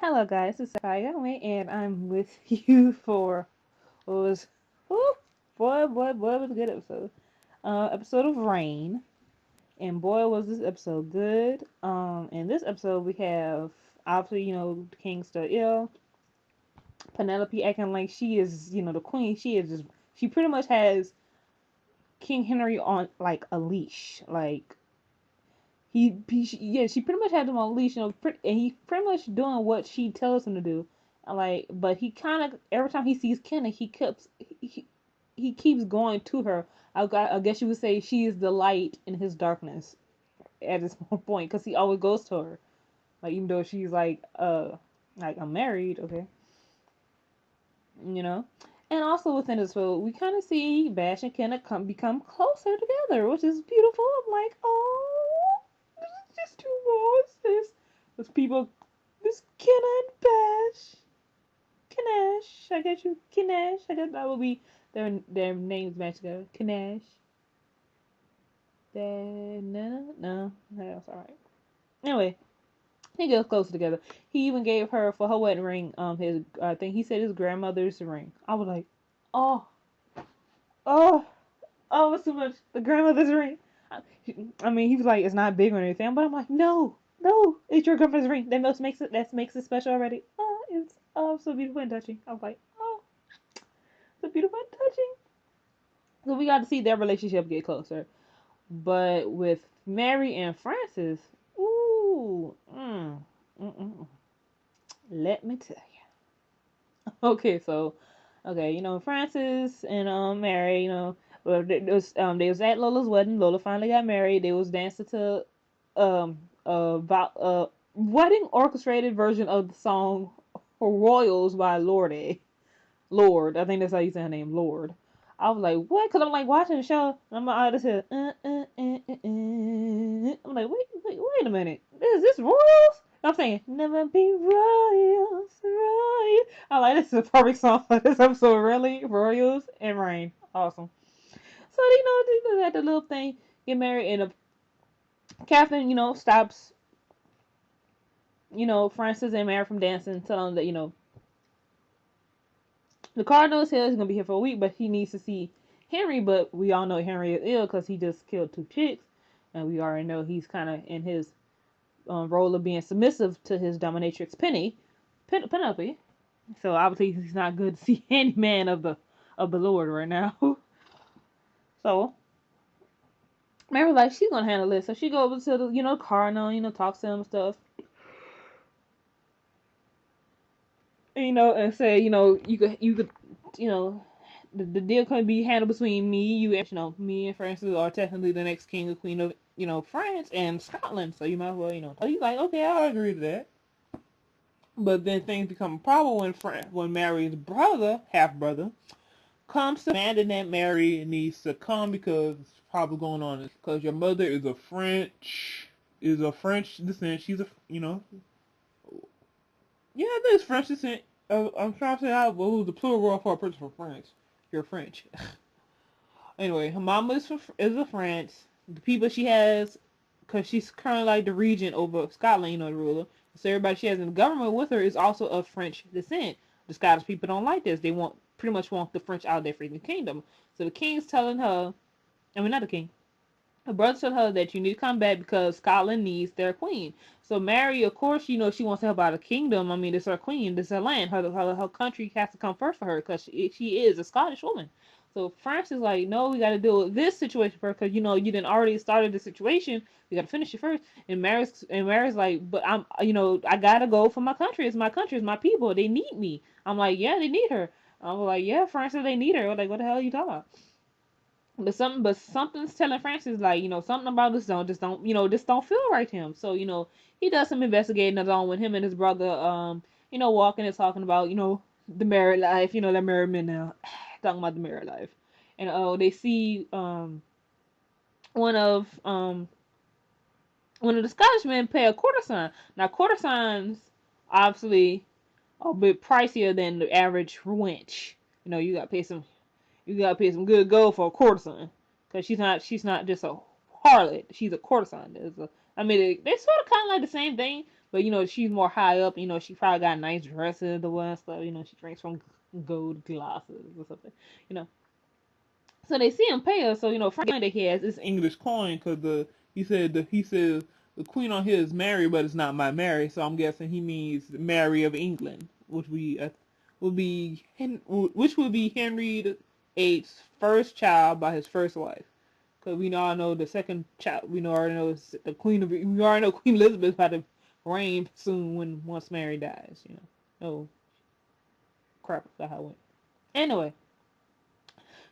Hello, guys. It's Saya, and I'm with you for what was, oh, boy, it was a good episode. Episode of Rain, and boy, was this episode good. In this episode, we have obviously, the king still ill. Penelope acting like she is, the queen. She pretty much has King Henry on like a leash. Like yeah, she pretty much had him on a leash, and he pretty much doing what she tells him to do. Like, but he kind of every time he sees Kenna, he keeps going to her. I guess you would say she is the light in his darkness at this point, because he always goes to her. Like, even though she's like I'm married, okay, you know. And also within this film, we kind of see Bash and Kenna become closer together, which is beautiful. I'm like, oh, this is just too raw. This people, this Kenna and Bash, Kanash. I get you, Kanash. I guess that will be their names match together. Kanash. No, that's all right. Anyway, they get closer together. He even gave her for her wedding ring. His I think he said his grandmother's ring. I was like, oh, oh, oh, it's too much. The grandmother's ring. I mean, he was like, it's not big or anything, but I'm like, no, no, it's your grandmother's ring. That makes it special already. Oh, it's so beautiful and touching. I was like, oh, so beautiful and touching. So we got to see their relationship get closer. But with Mary and Francis, ooh, let me tell you. Okay, so okay, Francis and Mary, well, they was at Lola's wedding. Lola finally got married. They was dancing to wedding orchestrated version of the song Royals by Lorde. Lord, I think that's how you say her name, Lord. I was like, what? Because I'm like watching the show, and I'm out here. I'm like, wait a minute. Is this Royals? I'm saying, never be Royals, Royals. I like, this is a perfect song for this episode, really. Royals and Rain. Awesome. So, they do that the little thing, get married, and Catherine, stops, Francis and Mary from dancing, telling them that, the Cardinal is here. He's gonna be here for a week, but he needs to see Henry. But we all know Henry is ill because he just killed two chicks, and we already know he's kind of in his role of being submissive to his dominatrix Penelope. So obviously he's not good to see any man of the Lord right now. So Mary's like, she's gonna handle this. So she goes over to the Cardinal, talks to him and stuff. And say, you could, the deal can be handled between me, you, and me and Francis are technically the next king or queen of, France and Scotland. So you might as well, So he's like, okay, I agree to that. But then things become a problem when Mary's brother, half brother, comes to demanding that Mary needs to come because it's probably going on because your mother is a French descent. She's a, yeah, there's French descent. I'm trying to say out what was the plural for a person from France. You're French. Anyway, her mama is a France. The people she has, because she's currently like the regent over Scotland, the ruler. So everybody she has in the government with her is also of French descent. The Scottish people don't like this. They pretty much want the French out of their freaking kingdom. So the king's telling her, I mean not the king, her brother told her that you need to come back because Scotland needs their queen. So Mary, of course, she wants to help out the kingdom. I mean, it's her queen, this is her land. Her country has to come first for her because she is a Scottish woman. So France is like, no, we got to deal with this situation first because you didn't already started the situation. We got to finish it first. And Mary's like, but I gotta go for my country. It's my country. It's my people. They need me. I'm like, yeah, they need her. I'm like, yeah, France said they need her. Like, what the hell are you talking about? But something's telling Francis like something about this don't feel right to him. So he does some investigating along with him and his brother. Walking and talking about the married life. They're married men now, talking about the married life, and they see one of um one of the Scottish men pay a courtesan. Now courtesans obviously are a bit pricier than the average wench. You gotta pay some good gold for a courtesan, because she's not just a harlot. She's a courtesan. I mean, they sort of kind of like the same thing, But she's more high up. She probably got nice dresses, the one stuff. She drinks from gold glasses or something. You know. So they see him pay her. So Frank that he has this English coin because he says the queen on here is Mary, but it's not my Mary. So I'm guessing he means Mary of England, which would be Henry VIII's first child by his first wife. Because we all know the second child. Already know the Queen of. We already know Queen Elizabeth about to reign soon once Mary dies. Oh crap! I forgot how it went. Anyway,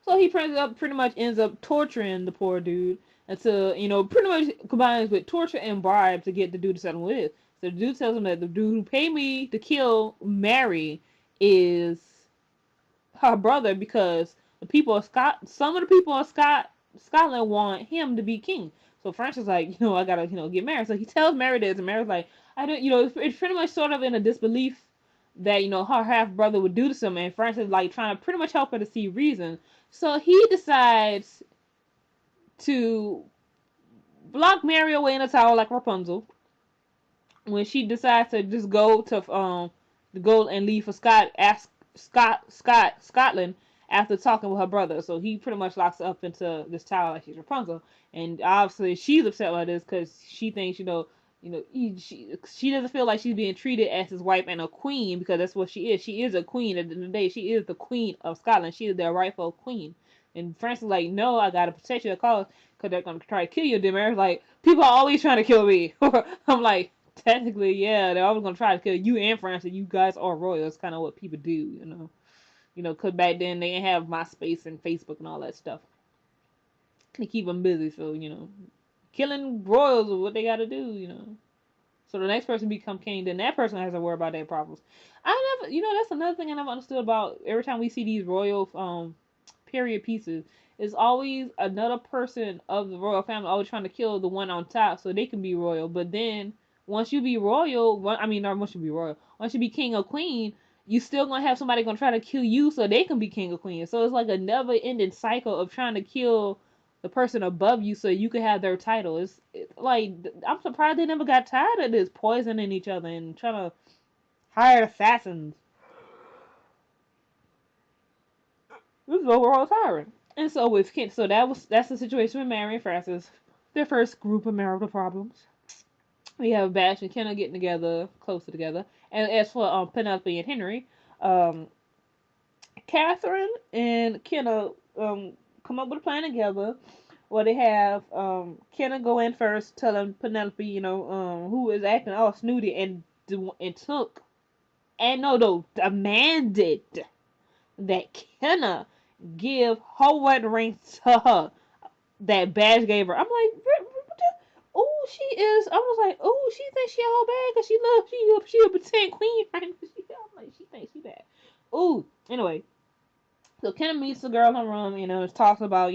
so he pretty much ends up torturing the poor dude until pretty much combines with torture and bribe to get the dude to settle with. So the dude tells him that the dude who paid me to kill Mary is her brother because some of the people of Scotland want him to be king. So Francis is like, I gotta, get married. So he tells Mary this, and Mary's like, I don't, it's pretty much sort of in a disbelief that, her half brother would do to him, and Francis is like trying to pretty much help her to see reason. So he decides to lock Mary away in a tower like Rapunzel when she decides to just go and leave for Scotland after talking with her brother. So he pretty much locks her up into this tower like she's Rapunzel, and obviously she's upset by this because she thinks she doesn't feel like she's being treated as his wife and a queen because that's what she is. She is a queen at the end of the day. She is the queen of Scotland. She is their rightful queen. And Francis is like, no, I gotta protect you at cost because they're gonna try to kill you. And then Mary's like, people are always trying to kill me. I'm like, technically, yeah, they're always gonna try to kill you and Francis. You guys are royals. That's kind of what people do. Because back then they didn't have MySpace and Facebook and all that stuff to keep them busy. So, killing royals is what they got to do. So the next person become king, then that person has to worry about their problems. I never, that's another thing I never understood about every time we see these royal period pieces. It's always another person of the royal family always trying to kill the one on top so they can be royal. But then once you be royal, not once you be royal, once you be king or queen, you still gonna have somebody gonna try to kill you so they can be king or queen. So it's like a never ending cycle of trying to kill the person above you so you can have their title. It's like I'm surprised they never got tired of this poisoning each other and trying to hire assassins. This is overall tiring. And so with Kent, that's the situation with Mary and Francis. Their first group of marital problems. We have Bash and Kenna getting together, closer together. And as for Penelope and Henry, um, Catherine and Kenna come up with a plan together. Well, they have Kenna go in first, telling Penelope, who is acting all snooty demanded that Kenna give her wedding ring to her that Bash gave her. I'm like, oh, she is. I was like, oh, she thinks she a whole bad because she a pretend queen right now. I'm like, she thinks she bad. Oh, anyway, so Kenna meets the girl in the room. Talks about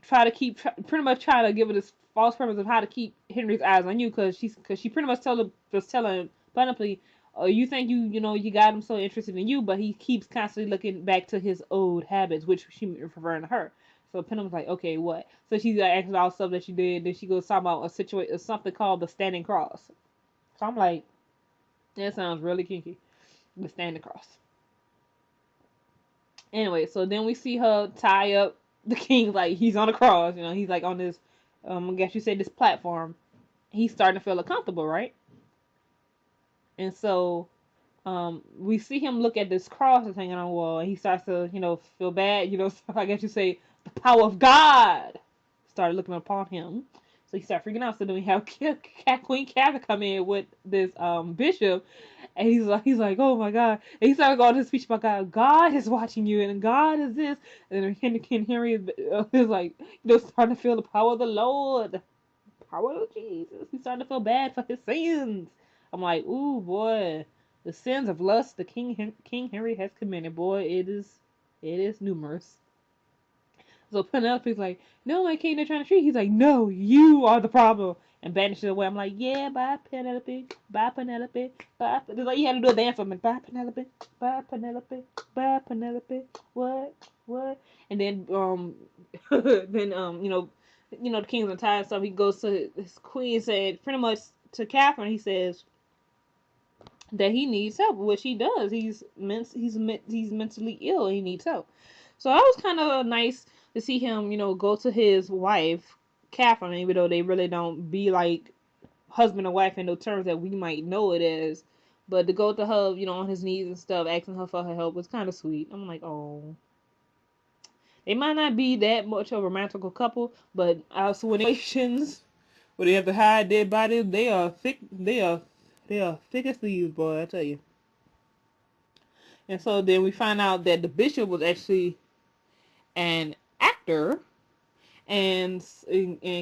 pretty much try to give her this false premise of how to keep Henry's eyes on you because she pretty much was telling Penelope, you think you got him so interested in you, but he keeps constantly looking back to his old habits, which she referring to her. So Penelope's like, okay, what? So she's like asking all stuff that she did. Then she goes talk about something called the standing cross. So I'm like, that sounds really kinky. The standing cross. Anyway, so then we see her tie up the king like he's on a cross. He's like on this, I guess you say this platform. He's starting to feel uncomfortable, right? And so we see him look at this cross that's hanging on the wall. And he starts to, feel bad. I guess you say the power of God started looking upon him. So he started freaking out. So then we have Queen Catherine come in with this bishop, and he's like, oh my God. And he started going to his speech about God. God is watching you, and God is this. And then Henry is like, starting to feel the power of the Lord, the power of Jesus. He's starting to feel bad for his sins. I'm like, ooh boy, the sins of lust the King Henry has committed, boy, it is numerous. So Penelope's like, no, my king, they're trying to treat. He's like, no, you are the problem. And banishes away. I'm like, yeah, bye, Penelope. Bye, Penelope. Bye. It's like you had to do a dance for me. Bye, Penelope. Bye, Penelope. Bye, Penelope. What? And then, the king's untied, so he goes to his queen, said, pretty much to Catherine, he says, that he needs help, which he does. He's mentally ill. And he needs help. So that was kind of nice to see him, go to his wife, Catherine, even though they really don't be like husband and wife in the terms that we might know it as. But to go to her, on his knees and stuff, asking her for her help was kind of sweet. I'm like, oh. They might not be that much of a romantical couple, but also when situations where they have to hide their body, they are thick. They are thick as thieves, boy. I tell you. And so then we find out that the bishop was actually an actor, and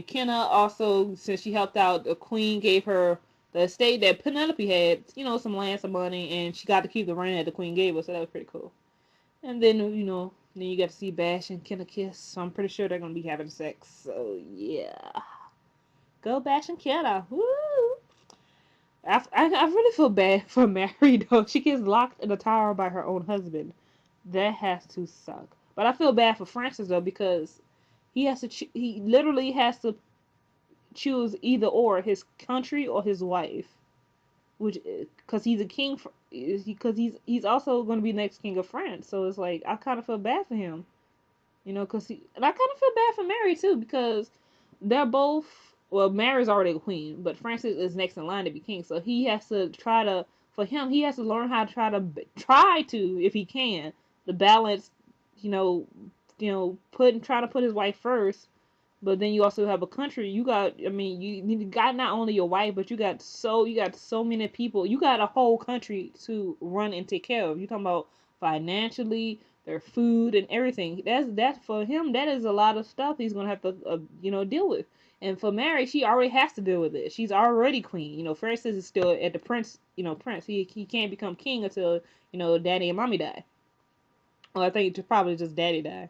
Kenna also, since she helped out, the queen gave her the estate that Penelope had, some land, some money, and she got to keep the ring that the queen gave her. So that was pretty cool. And then then you got to see Bash and Kenna kiss. So I'm pretty sure they're gonna be having sex. So yeah, go Bash and Kenna. Woo! I really feel bad for Mary though. She gets locked in a tower by her own husband. That has to suck. But I feel bad for Francis though, because he literally has to choose either or, his country or his wife, which because he's a king, because he's also going to be next king of France. So it's like I kind of feel bad for him, because and I kind of feel bad for Mary too, because they're both, well, Mary's already a queen, but Francis is next in line to be king. So he has to try to, for him, he has to learn how to try to, if he can, to balance, you know, try to put his wife first. But then you also have a country. You got, I mean, you got not only your wife, but you got so many people. You got a whole country to run and take care of. You talking about financially, their food and everything. That's for him. That is a lot of stuff he's gonna have to, deal with. And for Mary, she already has to deal with it. She's already queen. Francis is still at the prince. Prince. He can't become king until daddy and mommy die. Well, I think it's probably just daddy die.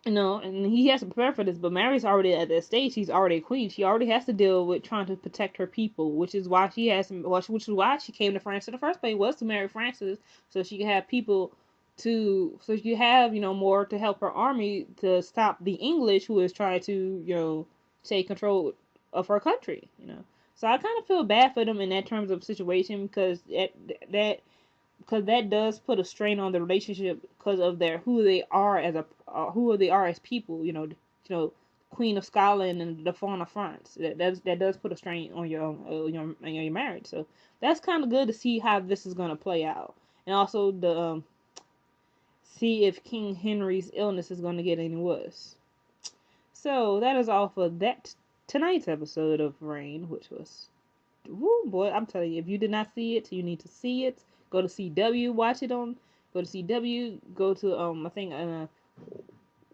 And he has to prepare for this, but Mary's already at that stage. She's already a queen. She already has to deal with trying to protect her people, which is why which is why she came to France in the first place, was to marry Francis, so she could have people so she have, more to help her army to stop the English who is trying to, take control of her country. So I kind of feel bad for them in that terms of situation, because that does put a strain on the relationship because of who they are as people. Queen of Scotland and the Fawn of France. That does put a strain on your marriage. So that's kind of good to see how this is gonna play out, and also the see if King Henry's illness is gonna get any worse. So that is all for that tonight's episode of Reign, which was, woo, boy, I'm telling you, if you did not see it, you need to see it. Go to CW, watch it on. Go to CW. Go to I think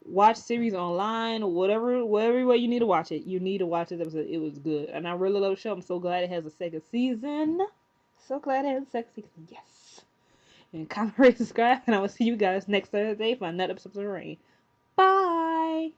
watch series online or whatever way you need to watch it. You need to watch this episode. It was good, and I really love the show. I'm so glad it has a second season. So glad it has a second season. Yes. And comment, rate, subscribe, and I will see you guys next Thursday for another episode of Reign. Bye.